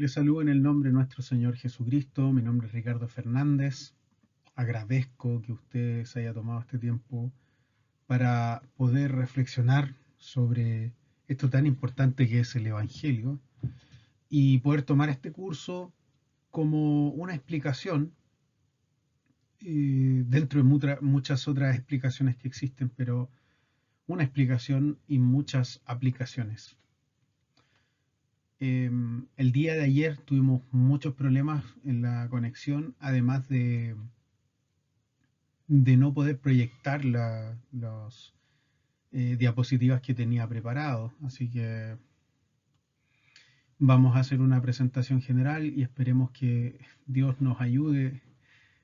Les saludo en el nombre de nuestro Señor Jesucristo. Mi nombre es Ricardo Fernández. Agradezco que usted se haya tomado este tiempo para poder reflexionar sobre esto tan importante que es el Evangelio y poder tomar este curso como una explicación dentro de muchas otras explicaciones que existen, pero una explicación y muchas aplicaciones. El día de ayer tuvimos muchos problemas en la conexión, además de no poder proyectar las diapositivas que tenía preparado. Así que vamos a hacer una presentación general y esperemos que Dios nos ayude,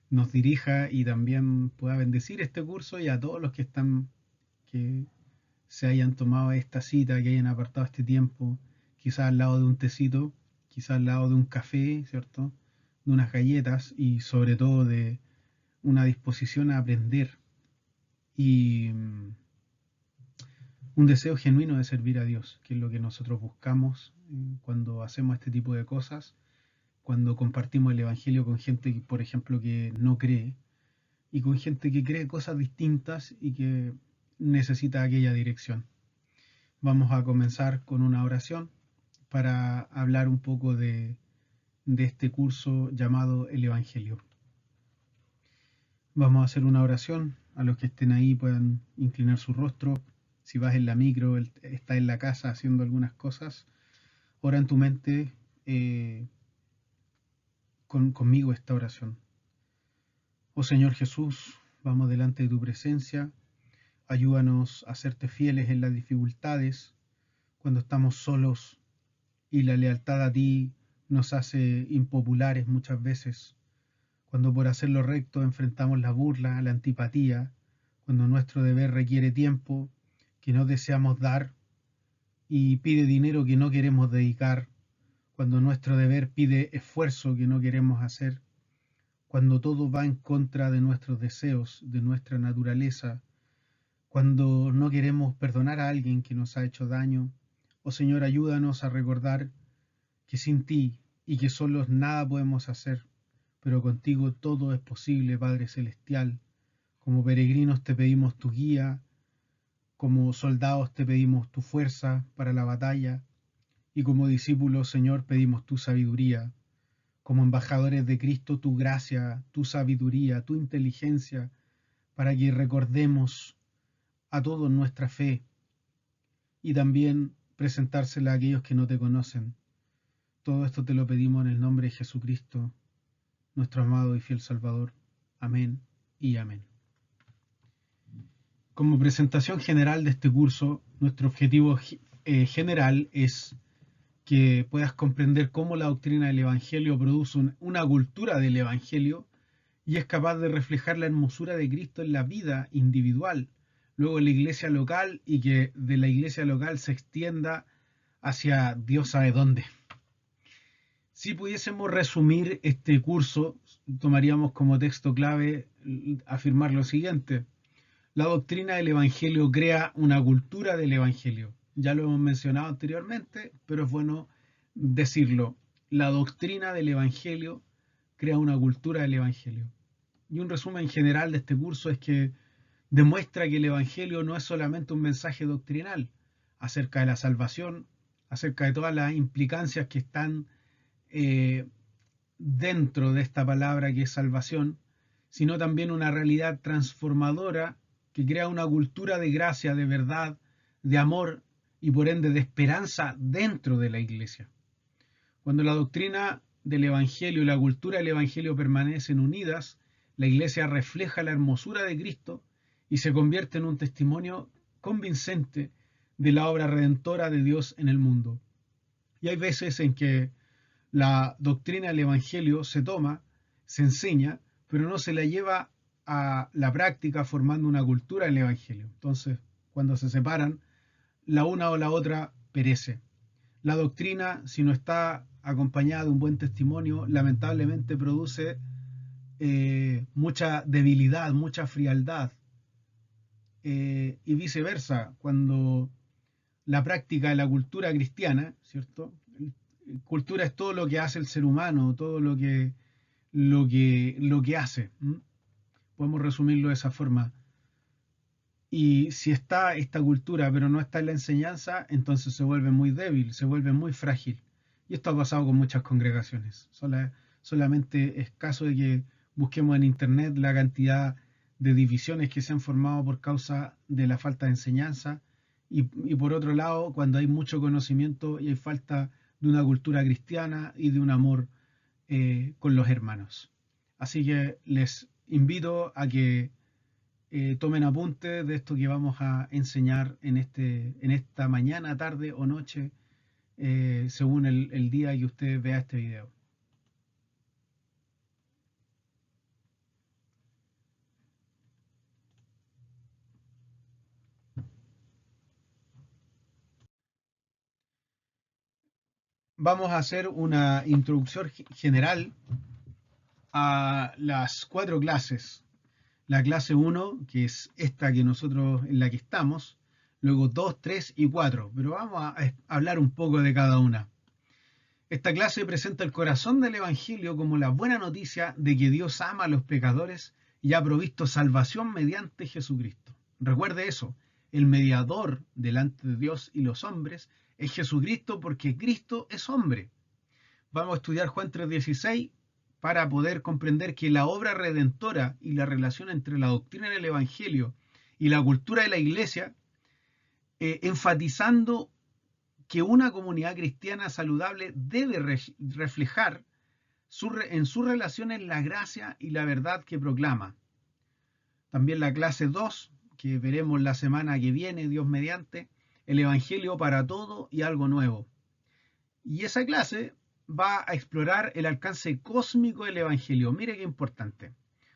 nos dirija y también pueda bendecir este curso y a todos los que se hayan tomado esta cita, que hayan apartado este tiempo, quizás al lado de un tecito, quizás al lado de un café, ¿cierto? De unas galletas y sobre todo de una disposición a aprender y un deseo genuino de servir a Dios, que es lo que nosotros buscamos cuando hacemos este tipo de cosas, cuando compartimos el Evangelio con gente, por ejemplo, que no cree, y con gente que cree cosas distintas y que necesita aquella dirección. Vamos a comenzar con una oración para hablar un poco de este curso llamado el Evangelio. Vamos a hacer una oración. A los que estén ahí puedan inclinar su rostro. Si vas en la micro, está en la casa haciendo algunas cosas, ora en tu mente conmigo esta oración. Oh Señor Jesús, vamos delante de tu presencia. Ayúdanos a serte fieles en las dificultades, cuando estamos solos y la lealtad a ti nos hace impopulares muchas veces, cuando por hacer lo recto enfrentamos la burla, la antipatía, cuando nuestro deber requiere tiempo que no deseamos dar y pide dinero que no queremos dedicar, cuando nuestro deber pide esfuerzo que no queremos hacer, cuando todo va en contra de nuestros deseos, de nuestra naturaleza, cuando no queremos perdonar a alguien que nos ha hecho daño. Oh Señor, ayúdanos a recordar que sin ti y que solos nada podemos hacer, pero contigo todo es posible, Padre Celestial. Como peregrinos te pedimos tu guía, como soldados te pedimos tu fuerza para la batalla, y como discípulos, Señor, pedimos tu sabiduría. Como embajadores de Cristo, tu gracia, tu sabiduría, tu inteligencia, para que recordemos a todos nuestra fe y también presentársela a aquellos que no te conocen. Todo esto te lo pedimos en el nombre de Jesucristo, nuestro amado y fiel Salvador. Amén y amén. Como presentación general de este curso, nuestro objetivo general es que puedas comprender cómo la doctrina del Evangelio produce una cultura del Evangelio y es capaz de reflejar la hermosura de Cristo en la vida individual, luego en la iglesia local y que de la iglesia local se extienda hacia Dios sabe dónde. Si pudiésemos resumir este curso, tomaríamos como texto clave afirmar lo siguiente. La doctrina del Evangelio crea una cultura del Evangelio. Ya lo hemos mencionado anteriormente, pero es bueno decirlo. La doctrina del Evangelio crea una cultura del Evangelio. Y un resumen general de este curso es que demuestra que el Evangelio no es solamente un mensaje doctrinal acerca de la salvación, acerca de todas las implicancias que están eh, dentro de esta palabra que es salvación, sino también una realidad transformadora que crea una cultura de gracia, de verdad, de amor y por ende de esperanza dentro de la iglesia. Cuando la doctrina del Evangelio y la cultura del Evangelio permanecen unidas, la iglesia refleja la hermosura de Cristo y se convierte en un testimonio convincente de la obra redentora de Dios en el mundo. Y hay veces en que la doctrina del Evangelio se toma, se enseña, pero no se la lleva a la práctica formando una cultura del Evangelio. Entonces, cuando se separan, la una o la otra perece. La doctrina, si no está acompañada de un buen testimonio, lamentablemente produce mucha debilidad, mucha frialdad. Y viceversa, cuando la práctica de la cultura cristiana, ¿cierto? cultura es todo lo que hace el ser humano, todo lo que hace. Podemos resumirlo de esa forma. Y si está esta cultura, pero no está en la enseñanza, entonces se vuelve muy débil, se vuelve muy frágil. Y esto ha pasado con muchas congregaciones. Solamente es caso de que busquemos en internet la cantidad de divisiones que se han formado por causa de la falta de enseñanza. Y por otro lado, cuando hay mucho conocimiento y hay falta de una cultura cristiana y de un amor con los hermanos. Así que les invito a que tomen apunte de esto que vamos a enseñar en esta mañana, tarde o noche, según el día que usted vea este video. Vamos a hacer una introducción general a las 4 clases. La clase 1, que es esta que nosotros en la que estamos, luego 2, 3 y 4, pero vamos a hablar un poco de cada una. Esta clase presenta el corazón del Evangelio como la buena noticia de que Dios ama a los pecadores y ha provisto salvación mediante Jesucristo. Recuerde eso, el mediador delante de Dios y los hombres es Jesucristo porque Cristo es hombre. Vamos a estudiar Juan 3:16 para poder comprender que la obra redentora y la relación entre la doctrina del Evangelio y la cultura de la Iglesia, enfatizando que una comunidad cristiana saludable debe reflejar en sus relaciones la gracia y la verdad que proclama. También la clase 2, que veremos la semana que viene, Dios mediante, el Evangelio para todo y algo nuevo. Y esa clase va a explorar el alcance cósmico del Evangelio. Mire qué importante.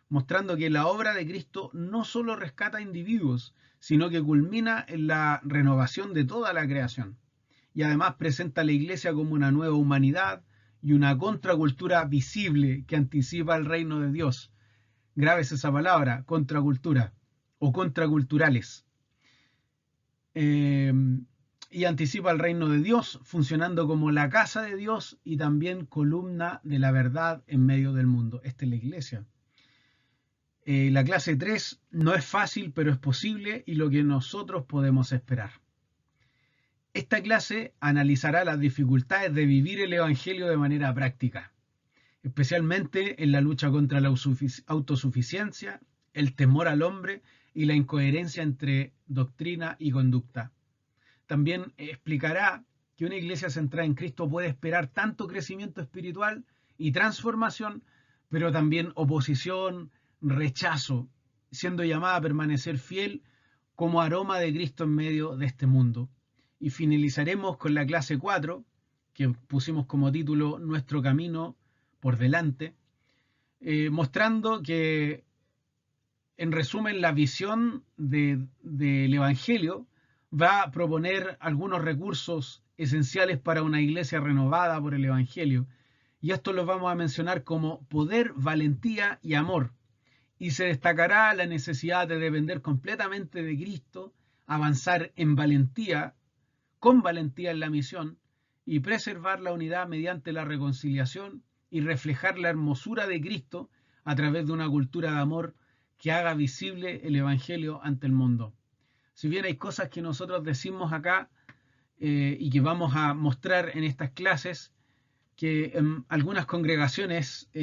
Mostrando que la obra de Cristo no solo rescata a individuos, sino que culmina en la renovación de toda la creación. Y además presenta a la Iglesia como una nueva humanidad y una contracultura visible que anticipa el reino de Dios. Grábese esa palabra, contracultura o contraculturales. Y anticipa el reino de Dios, funcionando como la casa de Dios y también columna de la verdad en medio del mundo. Esta es la Iglesia. La clase 3 no es fácil, pero es posible y lo que nosotros podemos esperar. Esta clase analizará las dificultades de vivir el Evangelio de manera práctica, especialmente en la lucha contra la autosuficiencia, el temor al hombre y la incoherencia entre doctrina y conducta. También explicará que una iglesia centrada en Cristo puede esperar tanto crecimiento espiritual y transformación, pero también oposición, rechazo, siendo llamada a permanecer fiel como aroma de Cristo en medio de este mundo. Y finalizaremos con la clase 4, que pusimos como título Nuestro camino por delante, mostrando que, en resumen, la visión del Evangelio va a proponer algunos recursos esenciales para una iglesia renovada por el Evangelio. Y esto los vamos a mencionar como poder, valentía y amor. Y se destacará la necesidad de depender completamente de Cristo, avanzar en valentía, con valentía en la misión, y preservar la unidad mediante la reconciliación y reflejar la hermosura de Cristo a través de una cultura de amor que haga visible el Evangelio ante el mundo. Si bien hay cosas que nosotros decimos acá y que vamos a mostrar en estas clases, que en algunas congregaciones, lo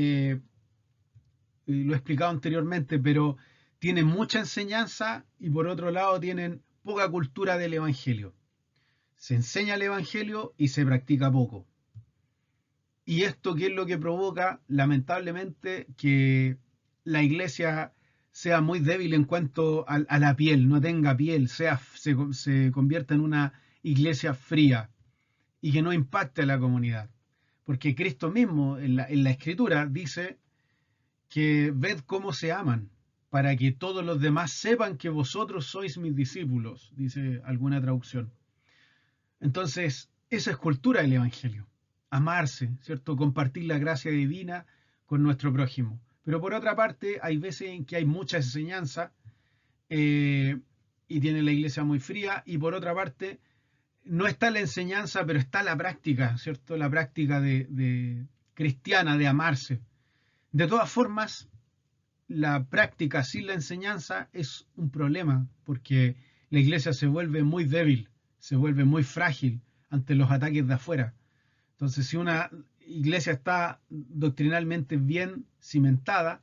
he explicado anteriormente, pero tienen mucha enseñanza y por otro lado tienen poca cultura del Evangelio. Se enseña el Evangelio y se practica poco. ¿Y esto qué es lo que provoca? Lamentablemente que la iglesia sea muy débil en cuanto a la piel, no tenga piel, se convierta en una iglesia fría y que no impacte a la comunidad. Porque Cristo mismo en la Escritura dice que ved cómo se aman, para que todos los demás sepan que vosotros sois mis discípulos, dice alguna traducción. Entonces, esa es cultura del Evangelio. Amarse, ¿cierto? Compartir la gracia divina con nuestro prójimo. Pero por otra parte, hay veces en que hay mucha enseñanza y tiene la iglesia muy fría. Y por otra parte, no está la enseñanza, pero está la práctica, ¿cierto? La práctica de cristiana de amarse. De todas formas, la práctica sin la enseñanza es un problema, porque la iglesia se vuelve muy débil, se vuelve muy frágil ante los ataques de afuera. Entonces, si una iglesia está doctrinalmente bien cimentada,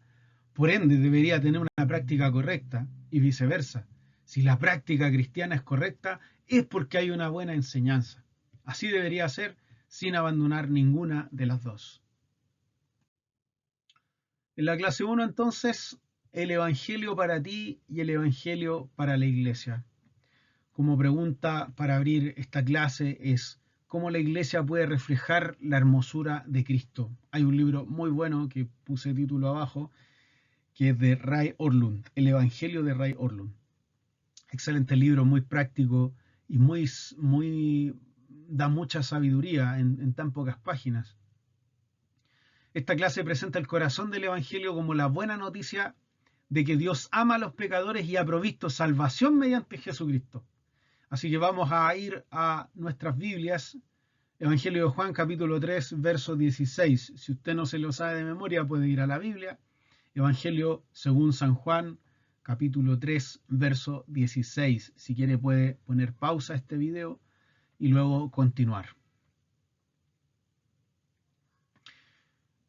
por ende debería tener una práctica correcta y viceversa. Si la práctica cristiana es correcta, es porque hay una buena enseñanza. Así debería ser, sin abandonar ninguna de las dos. En la clase 1, entonces, el Evangelio para ti y el Evangelio para la iglesia. Como pregunta para abrir esta clase es: ¿cómo la iglesia puede reflejar la hermosura de Cristo? Hay un libro muy bueno que puse título abajo, que es de Ray Ortlund, El Evangelio de Ray Ortlund. Excelente libro, muy práctico y da mucha sabiduría en tan pocas páginas. Esta clase presenta el corazón del Evangelio como la buena noticia de que Dios ama a los pecadores y ha provisto salvación mediante Jesucristo. Así que vamos a ir a nuestras Biblias. Evangelio de Juan, capítulo 3, verso 16. Si usted no se lo sabe de memoria, puede ir a la Biblia. Evangelio según San Juan, capítulo 3, verso 16. Si quiere puede poner pausa a este video y luego continuar.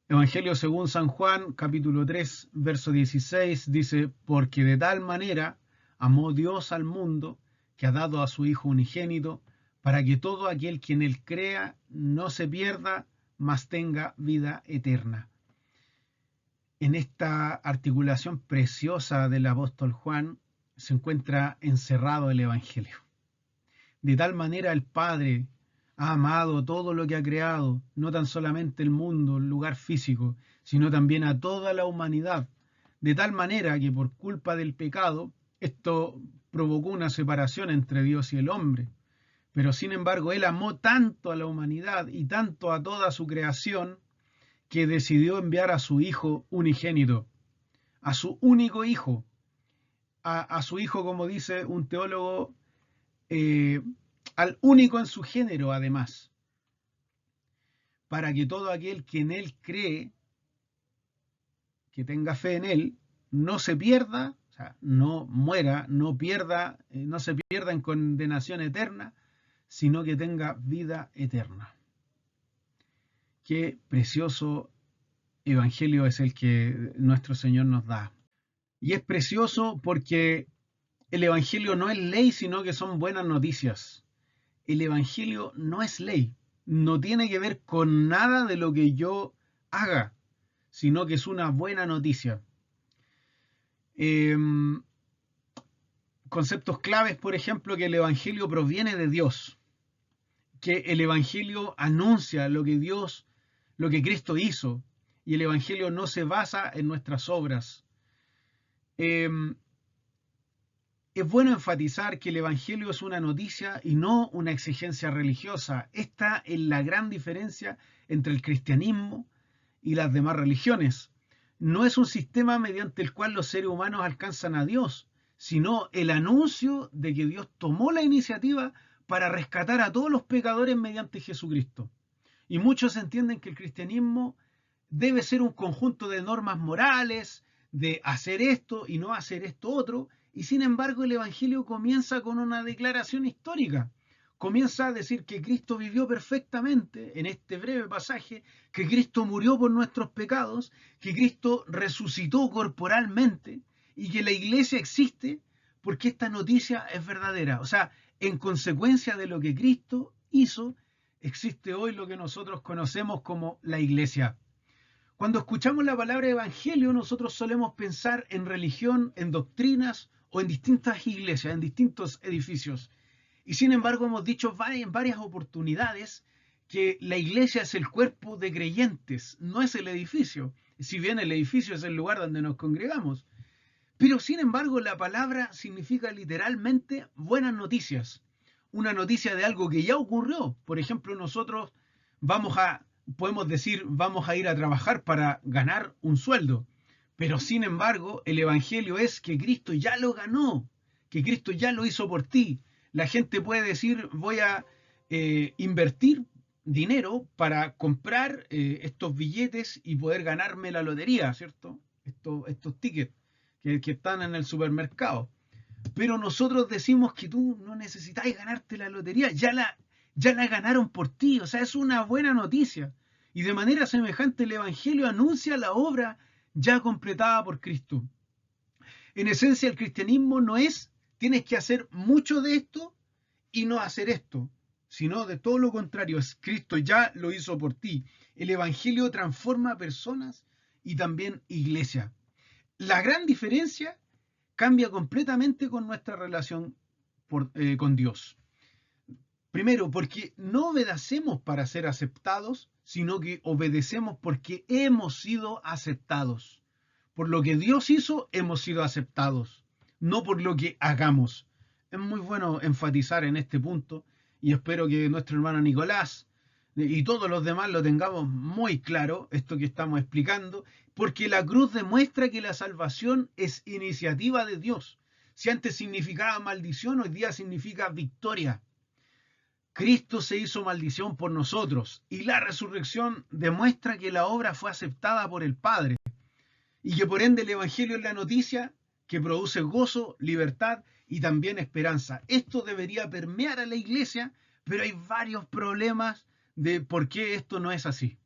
Evangelio según San Juan, capítulo 3, verso 16, dice: porque de tal manera amó Dios al mundo, que ha dado a su Hijo unigénito, para que todo aquel que en él crea no se pierda, mas tenga vida eterna. En esta articulación preciosa del apóstol Juan se encuentra encerrado el Evangelio. De tal manera el Padre ha amado todo lo que ha creado, no tan solamente el mundo, el lugar físico, sino también a toda la humanidad. De tal manera que por culpa del pecado, esto provocó una separación entre Dios y el hombre. Pero sin embargo, Él amó tanto a la humanidad y tanto a toda su creación, que decidió enviar a su Hijo unigénito, a su único Hijo, a su Hijo, como dice un teólogo, al único en su género, además, para que todo aquel que en Él cree, que tenga fe en Él, no se pierda, o sea, no muera, no se pierda en condenación eterna, sino que tenga vida eterna. Qué precioso evangelio es el que nuestro Señor nos da. Y es precioso porque el evangelio no es ley, sino que son buenas noticias. El evangelio no es ley, no tiene que ver con nada de lo que yo haga, sino que es una buena noticia. Conceptos claves, por ejemplo, que el evangelio proviene de Dios, que el evangelio anuncia lo que Cristo hizo, y el evangelio no se basa en nuestras obras. Es bueno enfatizar que el evangelio es una noticia y no una exigencia religiosa. Esta es la gran diferencia entre el cristianismo y las demás religiones. No es un sistema mediante el cual los seres humanos alcanzan a Dios, sino el anuncio de que Dios tomó la iniciativa para rescatar a todos los pecadores mediante Jesucristo. Y muchos entienden que el cristianismo debe ser un conjunto de normas morales, de hacer esto y no hacer esto otro, y sin embargo el Evangelio comienza con una declaración histórica. Comienza a decir que Cristo vivió perfectamente en este breve pasaje, que Cristo murió por nuestros pecados, que Cristo resucitó corporalmente y que la iglesia existe porque esta noticia es verdadera. O sea, en consecuencia de lo que Cristo hizo, existe hoy lo que nosotros conocemos como la iglesia. Cuando escuchamos la palabra evangelio, nosotros solemos pensar en religión, en doctrinas o en distintas iglesias, en distintos edificios. Y sin embargo hemos dicho en varias oportunidades que la iglesia es el cuerpo de creyentes, no es el edificio. Si bien el edificio es el lugar donde nos congregamos. Pero sin embargo la palabra significa literalmente buenas noticias. Una noticia de algo que ya ocurrió. Por ejemplo, nosotros podemos decir, vamos a ir a trabajar para ganar un sueldo. Pero sin embargo, el evangelio es que Cristo ya lo ganó, que Cristo ya lo hizo por ti. La gente puede decir, voy a invertir dinero para comprar estos billetes y poder ganarme la lotería, ¿cierto? Estos tickets que están en el supermercado. Pero nosotros decimos que tú no necesitas ganarte la lotería, ya la ganaron por ti, o sea, es una buena noticia. Y de manera semejante el Evangelio anuncia la obra ya completada por Cristo. En esencia, el cristianismo no es tienes que hacer mucho de esto y no hacer esto, sino de todo lo contrario, es Cristo ya lo hizo por ti. El Evangelio transforma personas y también iglesia. La gran diferencia cambia completamente con nuestra relación con Dios. Primero, porque no obedecemos para ser aceptados, sino que obedecemos porque hemos sido aceptados. Por lo que Dios hizo, hemos sido aceptados, no por lo que hagamos. Es muy bueno enfatizar en este punto y espero que nuestro hermano Nicolás y todos los demás lo tengamos muy claro, esto que estamos explicando, porque la cruz demuestra que la salvación es iniciativa de Dios. Si antes significaba maldición, hoy día significa victoria. Cristo se hizo maldición por nosotros y la resurrección demuestra que la obra fue aceptada por el Padre y que por ende el Evangelio es la noticia que produce gozo, libertad y también esperanza. Esto debería permear a la iglesia, pero hay varios problemas de por qué esto no es así.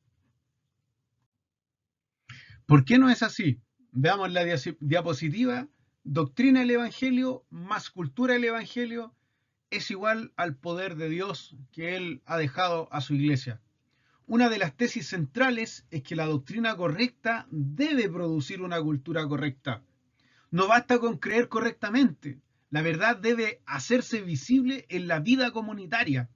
¿Por qué no es así? Veamos la diapositiva. Doctrina del Evangelio más cultura del Evangelio es igual al poder de Dios que Él ha dejado a su iglesia. Una de las tesis centrales es que la doctrina correcta debe producir una cultura correcta. No basta con creer correctamente, la verdad debe hacerse visible en la vida comunitaria.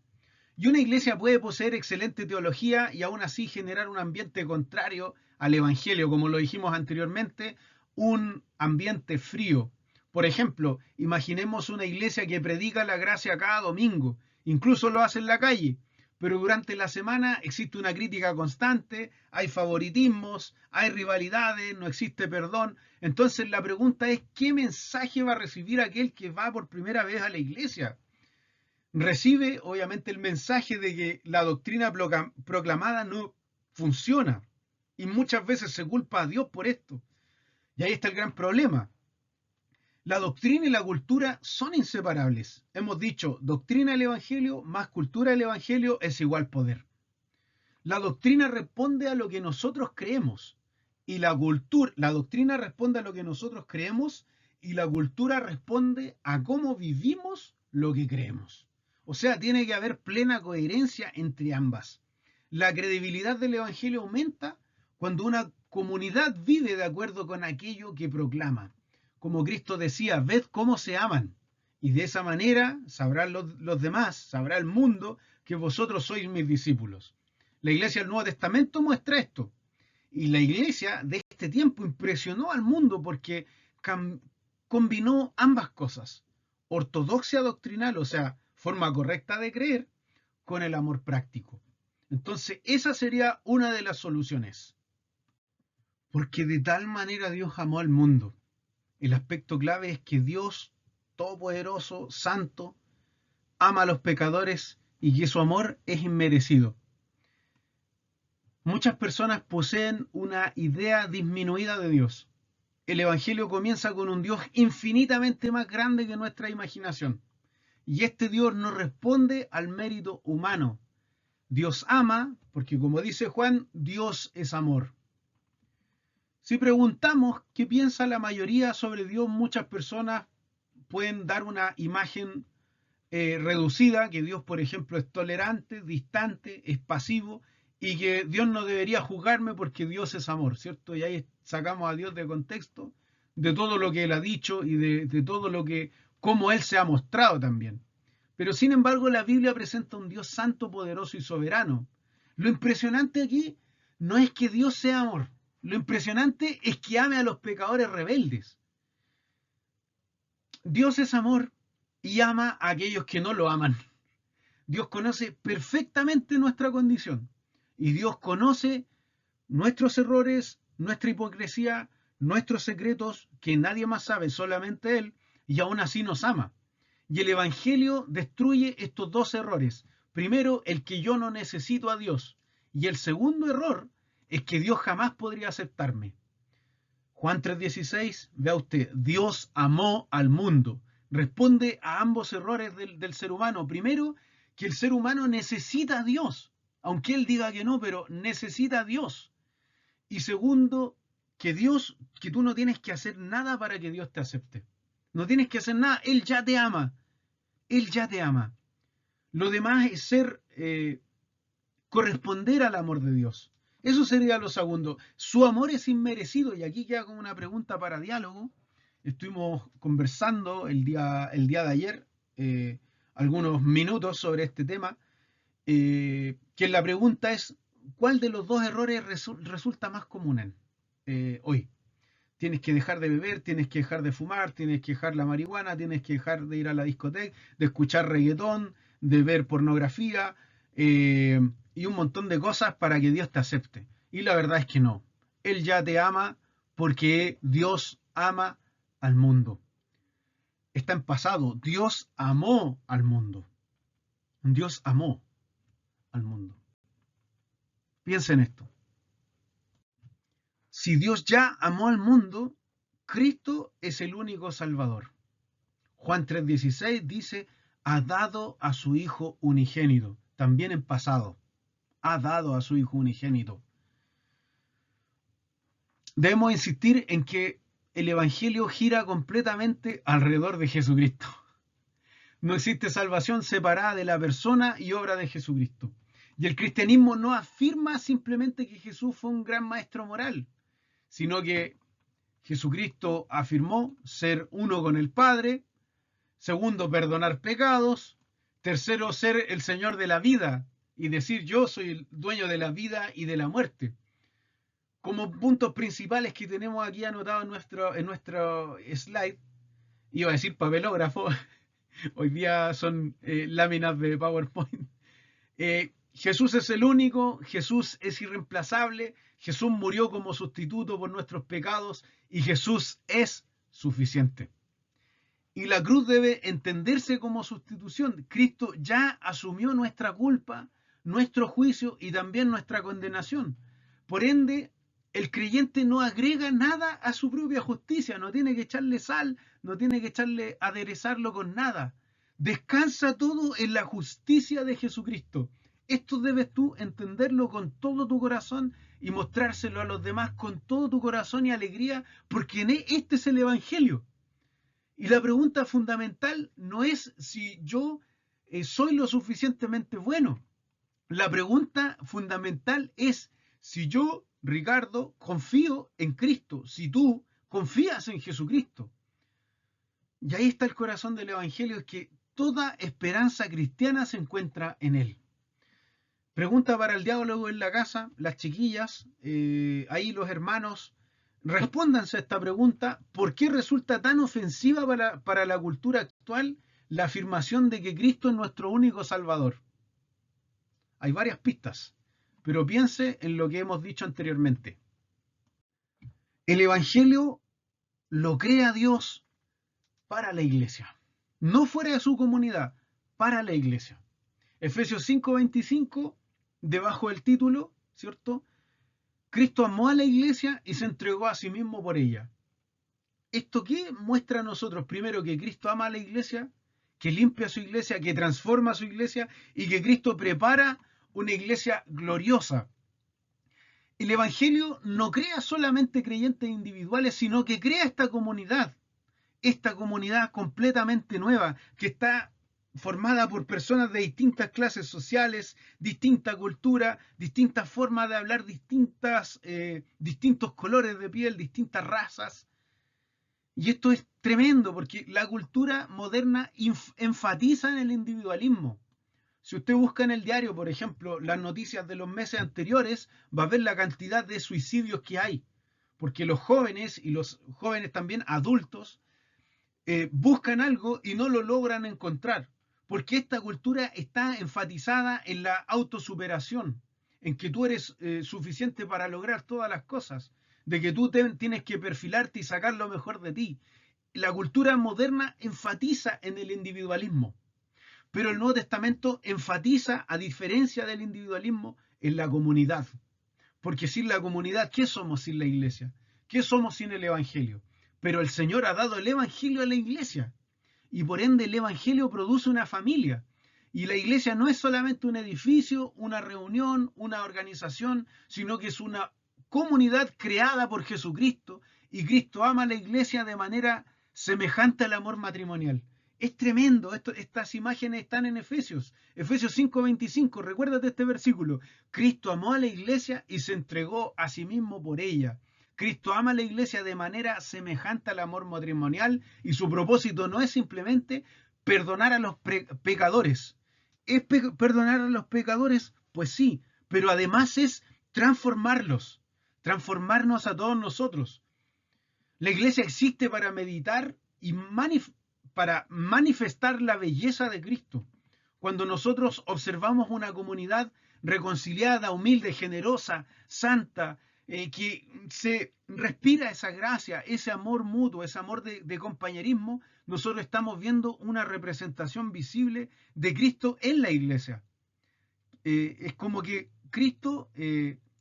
Y una iglesia puede poseer excelente teología y aún así generar un ambiente contrario al Evangelio, como lo dijimos anteriormente, un ambiente frío. Por ejemplo, imaginemos una iglesia que predica la gracia cada domingo, incluso lo hace en la calle, pero durante la semana existe una crítica constante, hay favoritismos, hay rivalidades, no existe perdón. Entonces la pregunta es, ¿qué mensaje va a recibir aquel que va por primera vez a la iglesia? Recibe obviamente el mensaje de que la doctrina proclamada no funciona y muchas veces se culpa a Dios por esto. Y ahí está el gran problema. La doctrina y la cultura son inseparables. Hemos dicho, doctrina del Evangelio más cultura del Evangelio es igual poder. La doctrina responde a lo que nosotros creemos y la doctrina responde a lo que nosotros creemos y la cultura responde a cómo vivimos lo que creemos. O sea, tiene que haber plena coherencia entre ambas. La credibilidad del Evangelio aumenta cuando una comunidad vive de acuerdo con aquello que proclama. Como Cristo decía, ved cómo se aman. Y de esa manera sabrán los demás, sabrá el mundo que vosotros sois mis discípulos. La iglesia del Nuevo Testamento muestra esto. Y la iglesia de este tiempo impresionó al mundo porque combinó ambas cosas. Ortodoxia doctrinal, o sea, forma correcta de creer, con el amor práctico. Entonces, esa sería una de las soluciones. Porque de tal manera Dios amó al mundo. El aspecto clave es que Dios, todopoderoso, santo, ama a los pecadores y que su amor es inmerecido. Muchas personas poseen una idea disminuida de Dios. El Evangelio comienza con un Dios infinitamente más grande que nuestra imaginación. Y este Dios no responde al mérito humano. Dios ama, porque como dice Juan, Dios es amor. Si preguntamos qué piensa la mayoría sobre Dios, muchas personas pueden dar una imagen reducida, que Dios, por ejemplo, es tolerante, distante, es pasivo, y que Dios no debería juzgarme porque Dios es amor, ¿cierto? Y ahí sacamos a Dios de contexto, de todo lo que Él ha dicho y de todo lo que, cómo Él se ha mostrado también. Pero sin embargo, la Biblia presenta un Dios santo, poderoso y soberano. Lo impresionante aquí no es que Dios sea amor, lo impresionante es que ame a los pecadores rebeldes. Dios es amor y ama a aquellos que no lo aman. Dios conoce perfectamente nuestra condición y Dios conoce nuestros errores, nuestra hipocresía, nuestros secretos que nadie más sabe, solamente Él, y aún así nos ama. Y el Evangelio destruye estos dos errores, Primero, el que yo no necesito a Dios. Y el segundo error es que Dios jamás podría aceptarme. Juan 3:16, vea usted, Dios amó al mundo. Responde a ambos errores del ser humano. Primero, que el ser humano necesita a Dios, aunque él diga que no, pero necesita a Dios. Y segundo, que tú no tienes que hacer nada para que Dios te acepte. No tienes que hacer nada, Él ya te ama. Él ya te ama. Lo demás es corresponder al amor de Dios. Eso sería lo segundo. Su amor es inmerecido. Y aquí queda como una pregunta para diálogo. Estuvimos conversando el día de ayer algunos minutos sobre este tema. Que la pregunta es, ¿cuál de los dos errores resulta más común hoy? Tienes que dejar de beber, tienes que dejar de fumar, tienes que dejar la marihuana, tienes que dejar de ir a la discoteca, de escuchar reggaetón, de ver pornografía y un montón de cosas para que Dios te acepte. Y la verdad es que no. Él ya te ama porque Dios ama al mundo. Está en pasado. Dios amó al mundo. Dios amó al mundo. Piensa en esto. Si Dios ya amó al mundo, Cristo es el único Salvador. Juan 3:16 dice, ha dado a su Hijo unigénito, también en pasado, ha dado a su Hijo unigénito. Debemos insistir en que el Evangelio gira completamente alrededor de Jesucristo. No existe salvación separada de la persona y obra de Jesucristo. Y el cristianismo no afirma simplemente que Jesús fue un gran maestro moral, sino que Jesucristo afirmó ser uno con el Padre. Segundo, perdonar pecados. Tercero, ser el Señor de la vida y decir yo soy el dueño de la vida y de la muerte. Como puntos principales que tenemos aquí anotados en nuestro slide, iba a decir papelógrafo, hoy día son láminas de PowerPoint. Jesús es el único, Jesús es irreemplazable, Jesús murió como sustituto por nuestros pecados y Jesús es suficiente. Y la cruz debe entenderse como sustitución. Cristo ya asumió nuestra culpa, nuestro juicio y también nuestra condenación. Por ende, el creyente no agrega nada a su propia justicia, no tiene que echarle sal, no tiene que echarle aderezarlo con nada. Descansa todo en la justicia de Jesucristo. Esto debes tú entenderlo con todo tu corazón y mostrárselo a los demás con todo tu corazón y alegría, porque este es el Evangelio. Y la pregunta fundamental no es si yo soy lo suficientemente bueno. La pregunta fundamental es si yo, Ricardo, confío en Cristo, si tú confías en Jesucristo. Y ahí está el corazón del Evangelio, es que toda esperanza cristiana se encuentra en Él. Pregunta para el diálogo en la casa, las chiquillas, ahí los hermanos, respóndanse a esta pregunta, ¿por qué resulta tan ofensiva para la cultura actual la afirmación de que Cristo es nuestro único Salvador? Hay varias pistas, pero piense en lo que hemos dicho anteriormente. El Evangelio lo crea Dios para la iglesia, no fuera de su comunidad, para la iglesia. Efesios 5:25, debajo del título, ¿cierto? Cristo amó a la iglesia y se entregó a sí mismo por ella. ¿Esto qué muestra a nosotros? Primero, que Cristo ama a la iglesia, que limpia a su iglesia, que transforma a su iglesia y que Cristo prepara una iglesia gloriosa. El Evangelio no crea solamente creyentes individuales, sino que crea esta comunidad completamente nueva, que está formada por personas de distintas clases sociales, distinta cultura, distintas formas de hablar, distintos colores de piel, distintas razas. Y esto es tremendo porque la cultura moderna enfatiza en el individualismo. Si usted busca en el diario, por ejemplo, las noticias de los meses anteriores, va a ver la cantidad de suicidios que hay. Porque los jóvenes y los jóvenes también adultos buscan algo y no lo logran encontrar. Porque esta cultura está enfatizada en la autosuperación, en que tú eres suficiente para lograr todas las cosas, de que tú tienes que perfilarte y sacar lo mejor de ti. La cultura moderna enfatiza en el individualismo. Pero el Nuevo Testamento enfatiza, a diferencia del individualismo, en la comunidad. Porque sin la comunidad, ¿qué somos sin la iglesia? ¿Qué somos sin el Evangelio? Pero el Señor ha dado el Evangelio a la iglesia. Y por ende el Evangelio produce una familia. Y la iglesia no es solamente un edificio, una reunión, una organización, sino que es una comunidad creada por Jesucristo. Y Cristo ama a la iglesia de manera semejante al amor matrimonial. Es tremendo, estas imágenes están en Efesios 5:25, recuérdate este versículo. Cristo amó a la iglesia y se entregó a sí mismo por ella. Cristo ama a la iglesia de manera semejante al amor matrimonial y su propósito no es simplemente perdonar a los pecadores. ¿Es perdonar a los pecadores? Pues sí, pero además es transformarlos, transformarnos a todos nosotros. La iglesia existe para meditar y para manifestar la belleza de Cristo. Cuando nosotros observamos una comunidad reconciliada, humilde, generosa, santa, que se respira esa gracia, ese amor mutuo, ese amor de compañerismo, nosotros estamos viendo una representación visible de Cristo en la iglesia. Es como que Cristo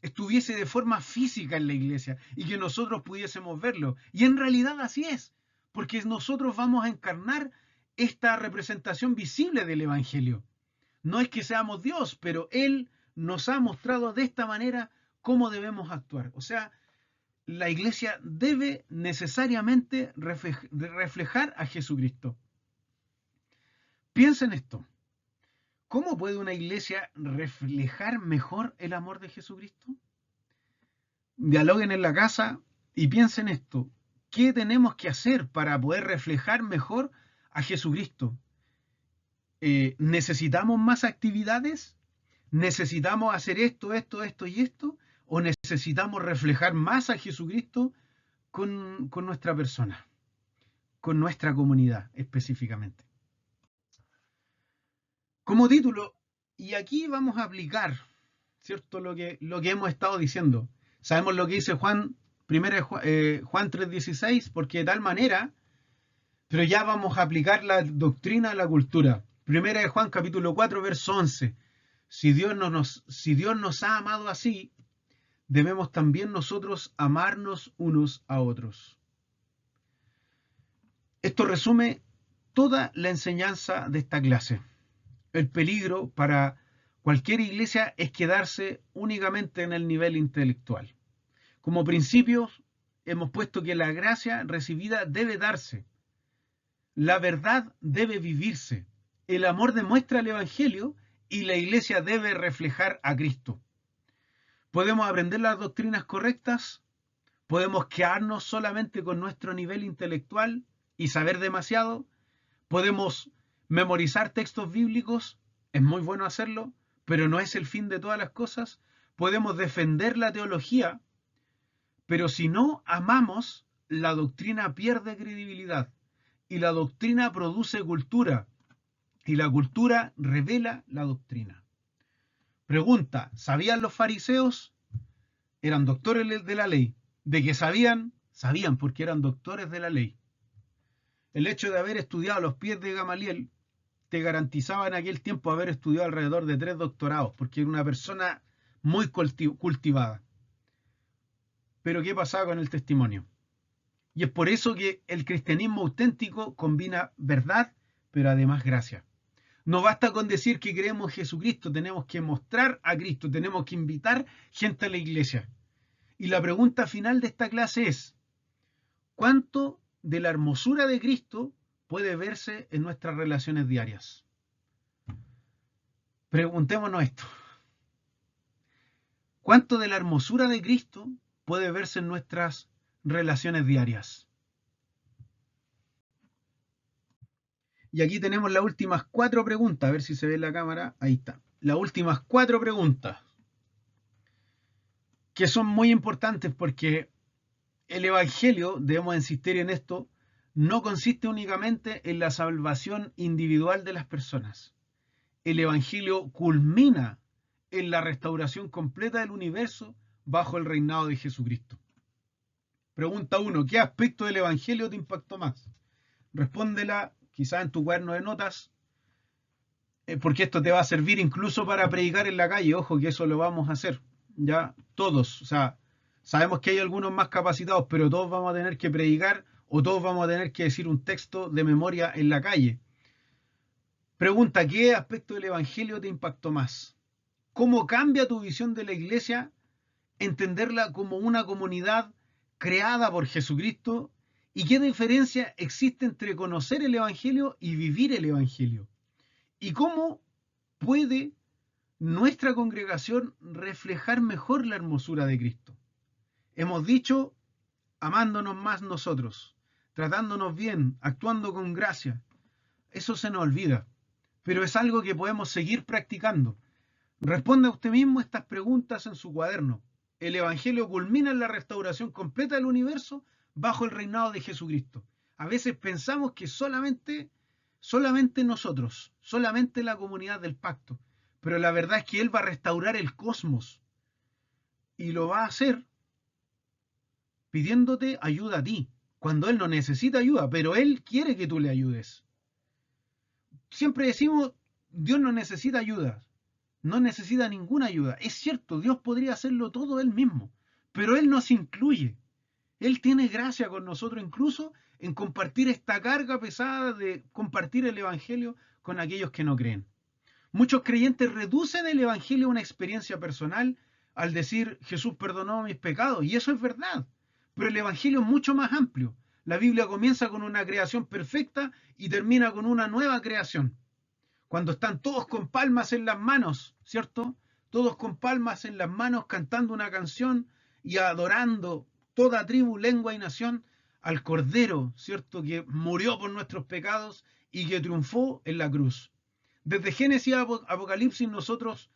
estuviese de forma física en la iglesia y que nosotros pudiésemos verlo. Y en realidad así es, porque nosotros vamos a encarnar esta representación visible del Evangelio. No es que seamos Dios, pero Él nos ha mostrado de esta manera cómo debemos actuar. O sea, la iglesia debe necesariamente reflejar a Jesucristo. Piensa en esto. ¿Cómo puede una iglesia reflejar mejor el amor de Jesucristo? Dialoguen en la casa y piensen esto. ¿Qué tenemos que hacer para poder reflejar mejor a Jesucristo? ¿Necesitamos más actividades? ¿Necesitamos hacer esto y esto? ¿O necesitamos reflejar más a Jesucristo con nuestra persona, con nuestra comunidad específicamente? Como título, y aquí vamos a aplicar, ¿cierto? Lo que hemos estado diciendo. Sabemos lo que dice Juan 3:16, porque de tal manera, pero ya vamos a aplicar la doctrina a la cultura. Primera de Juan capítulo 4, verso 11. Si Dios nos ha amado así, debemos también nosotros amarnos unos a otros. Esto resume toda la enseñanza de esta clase. El peligro para cualquier iglesia es quedarse únicamente en el nivel intelectual. Como principio, hemos puesto que la gracia recibida debe darse. La verdad debe vivirse. El amor demuestra el Evangelio y la iglesia debe reflejar a Cristo. ¿Podemos aprender las doctrinas correctas? ¿Podemos quedarnos solamente con nuestro nivel intelectual y saber demasiado? ¿Podemos memorizar textos bíblicos? Es muy bueno hacerlo, pero no es el fin de todas las cosas. Podemos defender la teología, pero si no amamos, la doctrina pierde credibilidad y la doctrina produce cultura y la cultura revela la doctrina. Pregunta, ¿sabían los fariseos? Eran doctores de la ley. ¿De qué sabían? Sabían porque eran doctores de la ley. El hecho de haber estudiado a los pies de Gamaliel te garantizaba en aquel tiempo haber estudiado alrededor de 3 doctorados, porque era una persona muy cultivada. Pero ¿qué pasaba con el testimonio? Y es por eso que el cristianismo auténtico combina verdad, pero además gracia. No basta con decir que creemos en Jesucristo, tenemos que mostrar a Cristo, tenemos que invitar gente a la iglesia. Y la pregunta final de esta clase es, ¿cuánto de la hermosura de Cristo puede verse en nuestras relaciones diarias? Preguntémonos esto. ¿Cuánto de la hermosura de Cristo puede verse en nuestras relaciones diarias? Y aquí tenemos las últimas 4 preguntas. A ver si se ve en la cámara. Ahí está. Las últimas 4 preguntas. Que son muy importantes porque el Evangelio, debemos insistir en esto, no consiste únicamente en la salvación individual de las personas. El Evangelio culmina en la restauración completa del universo bajo el reinado de Jesucristo. Pregunta 1. ¿Qué aspecto del Evangelio te impactó más? Respóndela quizás en tu cuaderno de notas porque esto te va a servir incluso para predicar en la calle. Ojo que eso lo vamos a hacer, ya todos. O sea, sabemos que hay algunos más capacitados, pero todos vamos a tener que predicar o todos vamos a tener que decir un texto de memoria en la calle. Pregunta, ¿qué aspecto del Evangelio te impactó más? ¿Cómo cambia tu visión de la iglesia entenderla como una comunidad creada por Jesucristo? ¿Y qué diferencia existe entre conocer el Evangelio y vivir el Evangelio? ¿Y cómo puede nuestra congregación reflejar mejor la hermosura de Cristo? Hemos dicho, amándonos más nosotros, tratándonos bien, actuando con gracia. Eso se nos olvida, pero es algo que podemos seguir practicando. Responda usted mismo estas preguntas en su cuaderno. El Evangelio culmina en la restauración completa del universo bajo el reinado de Jesucristo. A veces pensamos que solamente nosotros, solamente la comunidad del pacto, pero la verdad es que Él va a restaurar el cosmos y lo va a hacer pidiéndote ayuda a ti, cuando Él no necesita ayuda, pero Él quiere que tú le ayudes. Siempre decimos, Dios no necesita ayuda, no necesita ninguna ayuda. Es cierto, Dios podría hacerlo todo Él mismo, pero Él nos incluye. Él tiene gracia con nosotros incluso en compartir esta carga pesada de compartir el Evangelio con aquellos que no creen. Muchos creyentes reducen el Evangelio a una experiencia personal al decir Jesús perdonó mis pecados, y eso es verdad, pero el Evangelio es mucho más amplio. La Biblia comienza con una creación perfecta y termina con una nueva creación. Cuando están todos con palmas en las manos, ¿cierto? Todos con palmas en las manos cantando una canción y adorando toda tribu, lengua y nación al Cordero, ¿cierto? Que murió por nuestros pecados y que triunfó en la cruz. Desde Génesis a Apocalipsis nosotros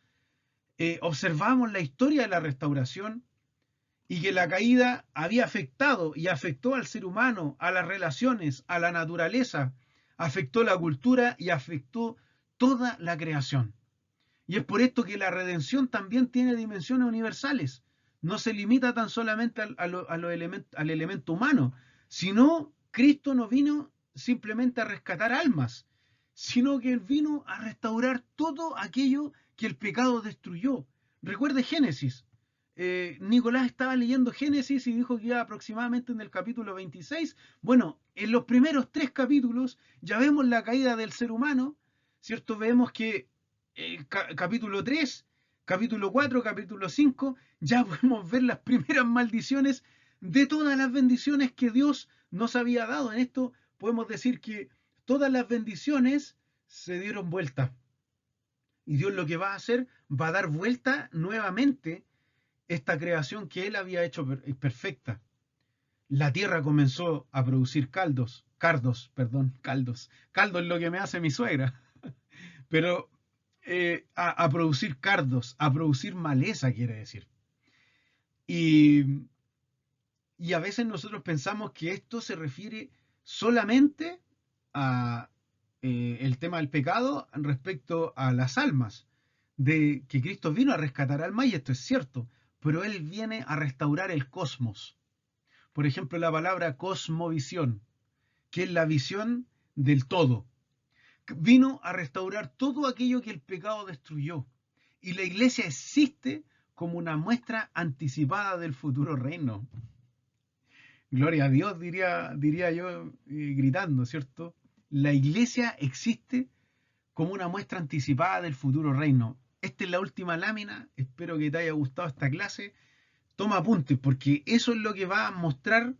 observamos la historia de la restauración y que la caída había afectado y afectó al ser humano, a las relaciones, a la naturaleza, afectó la cultura y afectó toda la creación. Y es por esto que la redención también tiene dimensiones universales. No se limita tan solamente al elemento humano, sino Cristo no vino simplemente a rescatar almas, sino que Él vino a restaurar todo aquello que el pecado destruyó. Recuerde Génesis. Nicolás estaba leyendo Génesis y dijo que iba aproximadamente en el capítulo 26. Bueno, en los primeros 3 capítulos ya vemos la caída del ser humano, ¿cierto? Vemos que capítulo 3, capítulo 4, capítulo 5, ya podemos ver las primeras maldiciones de todas las bendiciones que Dios nos había dado. En esto podemos decir que todas las bendiciones se dieron vuelta. Y Dios lo que va a hacer, va a dar vuelta nuevamente esta creación que Él había hecho perfecta. La tierra comenzó a producir caldos. Caldo es lo que me hace mi suegra. Pero a producir cardos, a producir maleza, quiere decir. Y, y a veces nosotros pensamos que esto se refiere solamente a el tema del pecado respecto a las almas, de que Cristo vino a rescatar almas, y esto es cierto, pero Él viene a restaurar el cosmos. Por ejemplo, la palabra cosmovisión, que es la visión del todo. Vino a restaurar todo aquello que el pecado destruyó. Y la iglesia existe como una muestra anticipada del futuro reino. Gloria a Dios, diría yo, gritando, ¿cierto? La iglesia existe como una muestra anticipada del futuro reino. Esta es la última lámina, espero que te haya gustado esta clase. Toma apuntes, porque eso es lo que va a mostrar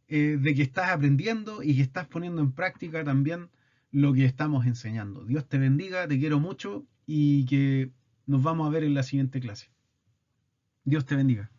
de que estás aprendiendo y que estás poniendo en práctica también lo que estamos enseñando. Dios te bendiga, te quiero mucho y que nos vamos a ver en la siguiente clase. Dios te bendiga.